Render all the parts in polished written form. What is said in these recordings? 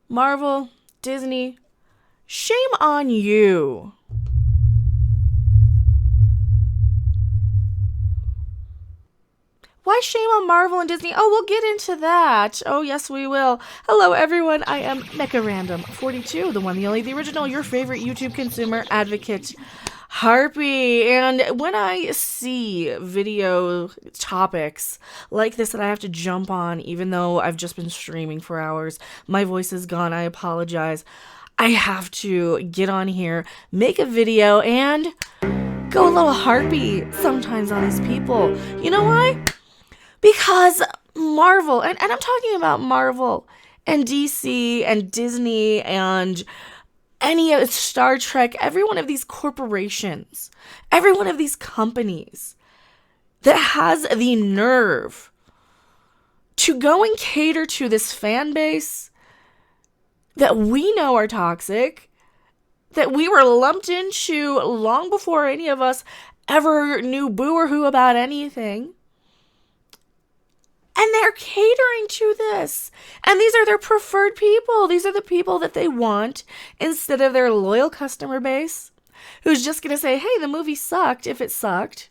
Marvel, Disney, shame on you. Why shame on Marvel and Disney? Oh, we'll get into that. Oh, yes, we will. Hello, everyone. I am Mecha Random 42, the one, the only, the original, your favorite YouTube consumer advocate, Harpy. And when I see video topics like this that I have to jump on, even though I've just been streaming for hours, my voice is gone. I apologize. I have to get on here, make a video, and go a little Harpy sometimes on these people. You know why? Because Marvel, and I'm talking about Marvel and DC and Disney and any of Star Trek, every one of these corporations, every one of these companies that has the nerve to go and cater to this fan base that we know are toxic, that we were lumped into long before any of us ever knew boo or who about anything. And they're catering to this. And these are their preferred people. These are the people that they want instead of their loyal customer base who's just going to say, hey, the movie sucked if it sucked.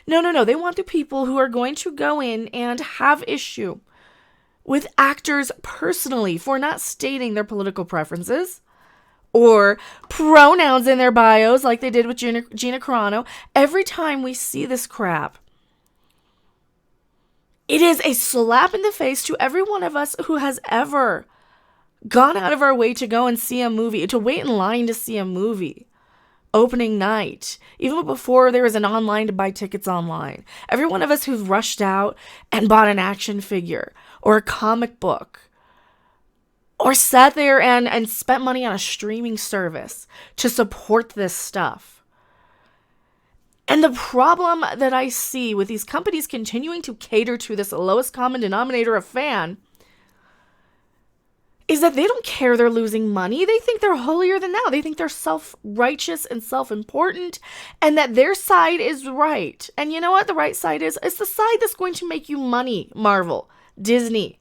No. They want the people who are going to go in and have issue with actors personally for not stating their political preferences or pronouns in their bios like they did with Gina Carano. Every time we see this crap, it is a slap in the face to every one of us who has ever gone out of our way to go and see a movie, to wait in line to see a movie. Opening night, even before there was an online to buy tickets online. Every one of us who's rushed out and bought an action figure or a comic book or sat there and spent money on a streaming service to support this stuff. And the problem that I see with these companies continuing to cater to this lowest common denominator of fan is that they don't care they're losing money. They think they're holier than thou. They think they're self-righteous and self-important and that their side is right. And you know what the right side is? It's the side that's going to make you money. Marvel, Disney,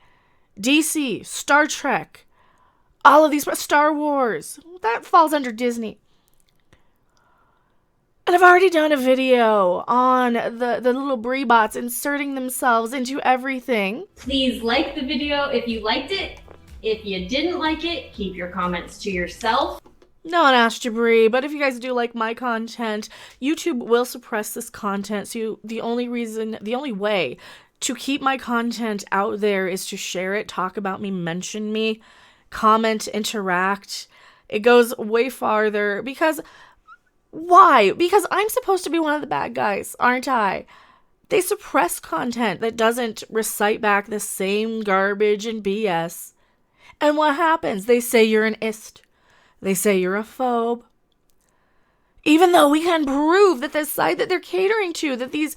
DC, Star Trek, all of these, Star Wars, that falls under Disney. And I've already done a video on the little Brie bots inserting themselves into everything. Please like the video if you liked it. If you didn't like it, keep your comments to yourself. No one asked you, Brie, but if you guys do like my content, YouTube will suppress this content. So the only way to keep my content out there is to share it, talk about me, mention me, comment, interact. It goes way farther because... Why? Because I'm supposed to be one of the bad guys, aren't I? They suppress content that doesn't recite back the same garbage and BS. And what happens? They say you're an ist. They say you're a phobe. Even though we can prove that the side that they're catering to, that these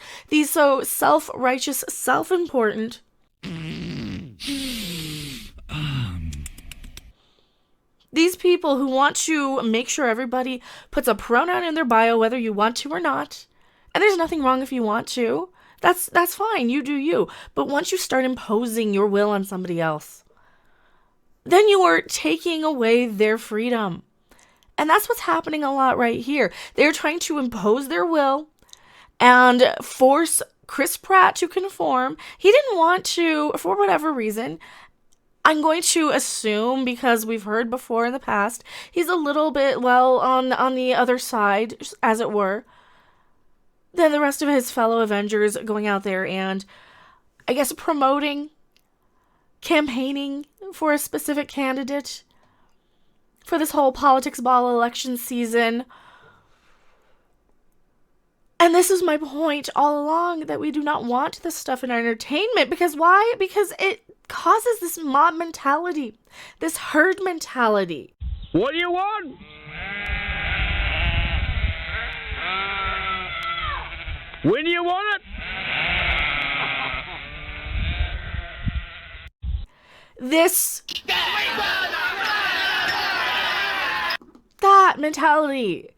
so self-righteous, self-important... These people who want to make sure everybody puts a pronoun in their bio, whether you want to or not. And there's nothing wrong if you want to. That's fine. You do you. But once you start imposing your will on somebody else, then you are taking away their freedom. And that's what's happening a lot right here. They're trying to impose their will and force Chris Pratt to conform. He didn't want to, for whatever reason. I'm going to assume, because we've heard before in the past, he's a little bit, on the other side, as it were, than the rest of his fellow Avengers going out there and, I guess, promoting, campaigning for a specific candidate for this whole politics ball election season. And this is my point all along, that we do not want this stuff in our entertainment. Because why? Because it causes this mob mentality, this herd mentality. What do you want? When do you want it? This... that mentality.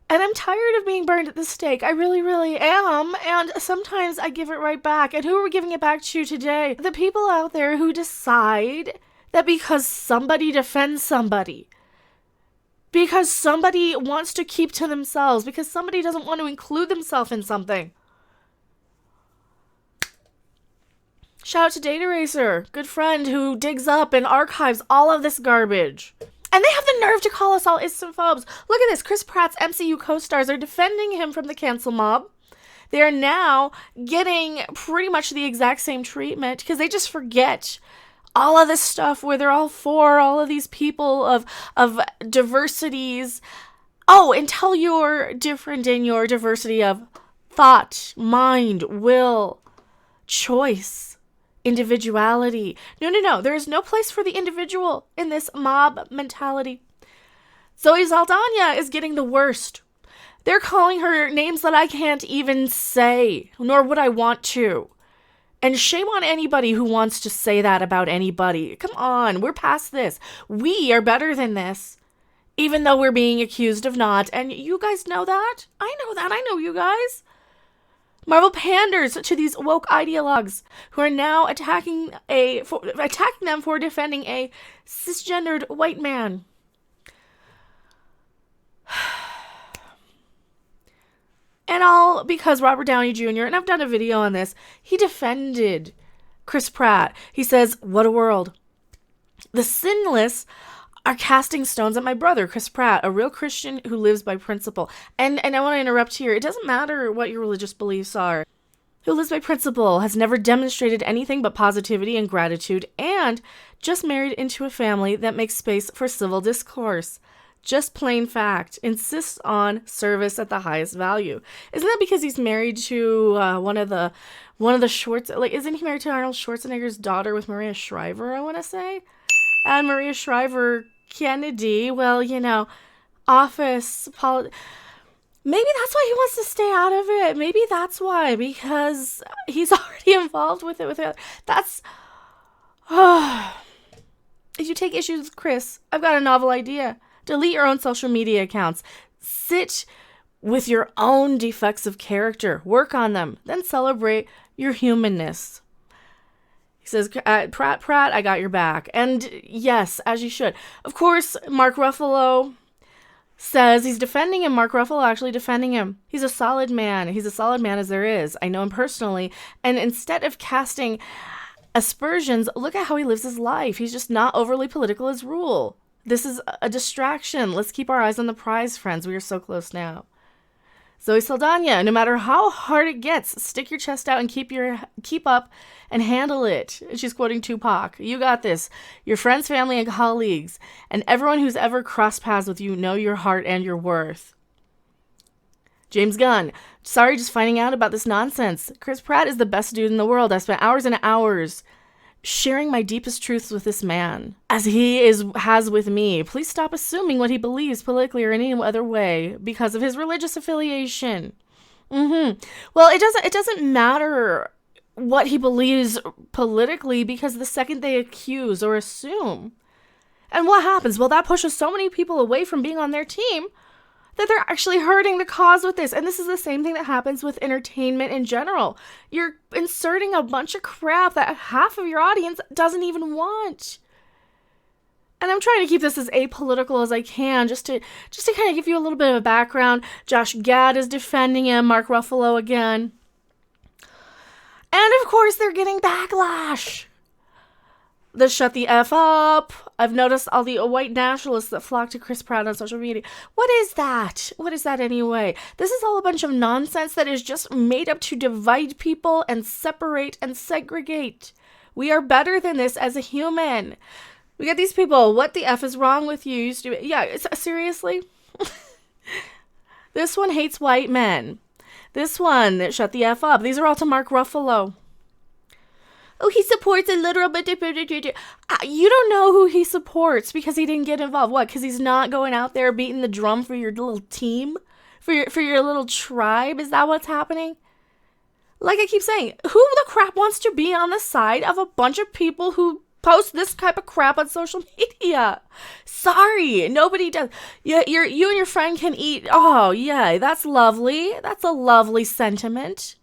And I'm tired of being burned at the stake. I really, really am. And sometimes I give it right back. And who are we giving it back to today? The people out there who decide that because somebody defends somebody, because somebody wants to keep to themselves, because somebody doesn't want to include themselves in something. Shout out to Data Racer, good friend who digs up and archives all of this garbage. And they have the nerve to call us all islamophobes. Look at this. Chris Pratt's MCU co-stars are defending him from the cancel mob. They are now getting pretty much the exact same treatment because they just forget all of this stuff where they're all for all of these people of diversities. Oh, until you're different in your diversity of thought, mind, will, choice, individuality. No. There is no place for the individual in this mob mentality. Zoe Saldania is getting the worst. They're calling her names that I can't even say, nor would I want to. And shame on anybody who wants to say that about anybody. Come on, we're past this. We are better than this, even though we're being accused of not. And you guys know that. I know that. I know you guys. Marvel panders to these woke ideologues who are now attacking them for defending a cisgendered white man. And all because Robert Downey Jr., and I've done a video on this, he defended Chris Pratt. He says, "What a world. The sinless are casting stones at my brother, Chris Pratt, a real Christian who lives by principle." And I want to interrupt here. It doesn't matter what your religious beliefs are. Who lives by principle, has never demonstrated anything but positivity and gratitude, and just married into a family that makes space for civil discourse. Just plain fact. Insists on service at the highest value. Isn't that because he's married to one of the isn't he married to Arnold Schwarzenegger's daughter with Maria Shriver, I want to say? And Maria Shriver Kennedy, well, office maybe that's why he wants to stay out of it. Maybe that's why, because he's already involved with it. That's if you take issues with Chris, I've got a novel idea. Delete your own social media accounts. Sit with your own defects of character. Work on them. Then celebrate your humanness. He says, Pratt, I got your back. And yes, as you should. Of course, Mark Ruffalo says he's defending him. Mark Ruffalo actually defending him. He's a solid man. He's a solid man as there is. I know him personally. And instead of casting aspersions, look at how he lives his life. He's just not overly political as rule. This is a distraction. Let's keep our eyes on the prize, friends. We are so close now. Zoe Saldania, no matter how hard it gets, stick your chest out and keep up and handle it. She's quoting Tupac. You got this. Your friends, family, and colleagues, and everyone who's ever crossed paths with you know your heart and your worth. James Gunn, sorry just finding out about this nonsense. Chris Pratt is the best dude in the world. I spent hours and hours sharing my deepest truths with this man, as he has with me. Please stop assuming what he believes politically or any other way because of his religious affiliation. Well, it doesn't matter what he believes politically, because the second they accuse or assume, and what happens? Well, that pushes so many people away from being on their team that they're actually hurting the cause with this. And this is the same thing that happens with entertainment in general. You're inserting a bunch of crap that half of your audience doesn't even want. And I'm trying to keep this as apolitical as I can, just to kind of give you a little bit of a background. Josh Gad is defending him, Mark Ruffalo again. And of course, they're getting backlash. The shut the F up. I've noticed all the white nationalists that flock to Chris Pratt on social media. What is that? What is that anyway? This is all a bunch of nonsense that is just made up to divide people and separate and segregate. We are better than this as a human. We got these people. What the F is wrong with you? Yeah, seriously? This one hates white men. This one, shut the F up. These are all to Mark Ruffalo. Oh, he supports a literal, but you don't know who he supports because he didn't get involved. What? Because he's not going out there beating the drum for your little team, for your little tribe. Is that what's happening? Like I keep saying, who the crap wants to be on the side of a bunch of people who post this type of crap on social media? Sorry, nobody does. Yeah, you and your friend can eat. Oh yeah, that's lovely. That's a lovely sentiment.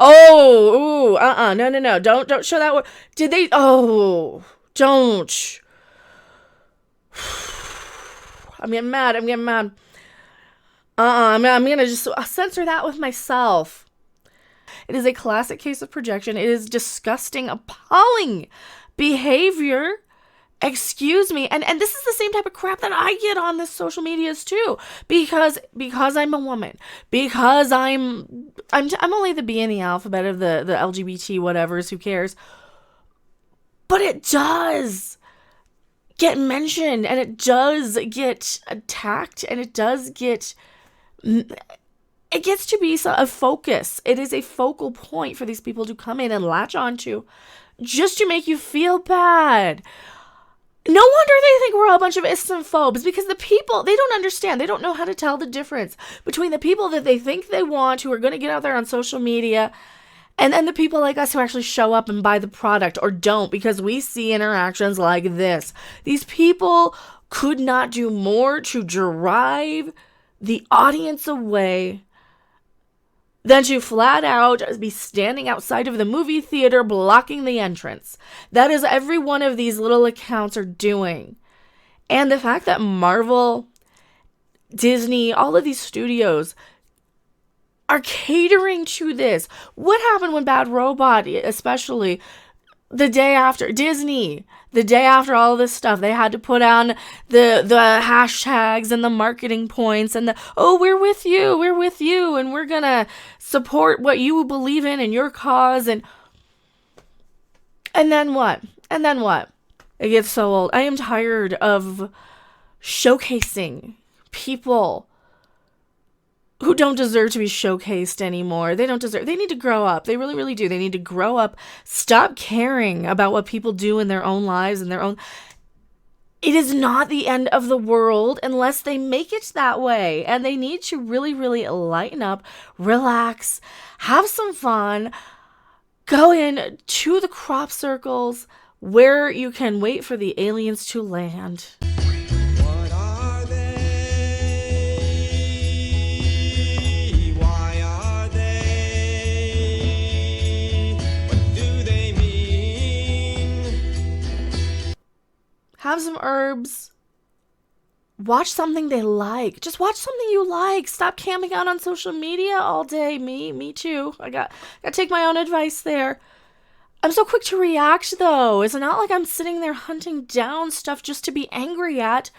Oh, ooh, no. Don't show that one. Did they? Oh, don't. I'm getting mad. I'm gonna just censor that with myself. It is a classic case of projection. It is disgusting, appalling behavior. Excuse me. And this is the same type of crap that I get on this social medias too. Because I'm a woman. Because I'm only the B in the alphabet of the LGBT whatevers, who cares? But it does get mentioned, and it does get attacked, and it gets to be a focus. It is a focal point for these people to come in and latch onto just to make you feel bad. No wonder they think we're all a bunch of Islamophobes, because the people, they don't understand. They don't know how to tell the difference between the people that they think they want, who are going to get out there on social media, and then the people like us who actually show up and buy the product, or don't, because we see interactions like this. These people could not do more to drive the audience away than to flat out be standing outside of the movie theater blocking the entrance. That is every one of these little accounts are doing. And the fact that Marvel, Disney, all of these studios are catering to this. What happened when Bad Robot, especially the day after Disney, the day after all this stuff, they had to put on the hashtags and the marketing points and we're with you, and we're gonna support what you believe in and your cause, and then what? It gets so old. I am tired of showcasing people who don't deserve to be showcased anymore. They need to grow up. They really, really do. They need to grow up. Stop caring about what people do in their own lives and their own. It is not the end of the world unless they make it that way. And they need to really, really lighten up, relax, have some fun, go in to the crop circles where you can wait for the aliens to land. Have some herbs. Watch something they like. Just watch something you like. Stop camping out on social media all day. Me too. I got to take my own advice there. I'm so quick to react, though. It's not like I'm sitting there hunting down stuff just to be angry at.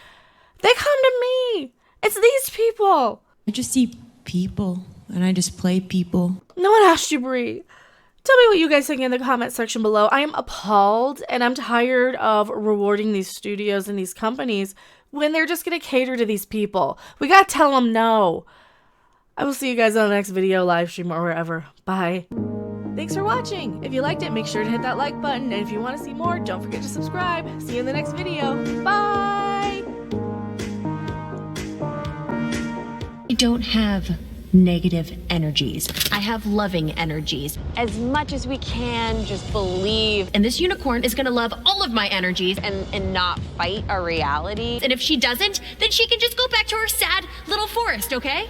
They come to me. It's these people. I just see people, and I just play people. No one asked you, Brie. Tell me what you guys think in the comment section below. I am appalled, and I'm tired of rewarding these studios and these companies when they're just going to cater to these people. We got to tell them no. I will see you guys on the next video, live stream, or wherever. Bye. Thanks for watching. If you liked it, make sure to hit that like button. And if you want to see more, don't forget to subscribe. See you in the next video. Bye. I don't have negative energies. I have loving energies. As much as we can, just believe And this unicorn is gonna love all of my energies. and not fight our reality. And if she doesn't, then she can just go back to her sad little forest, okay?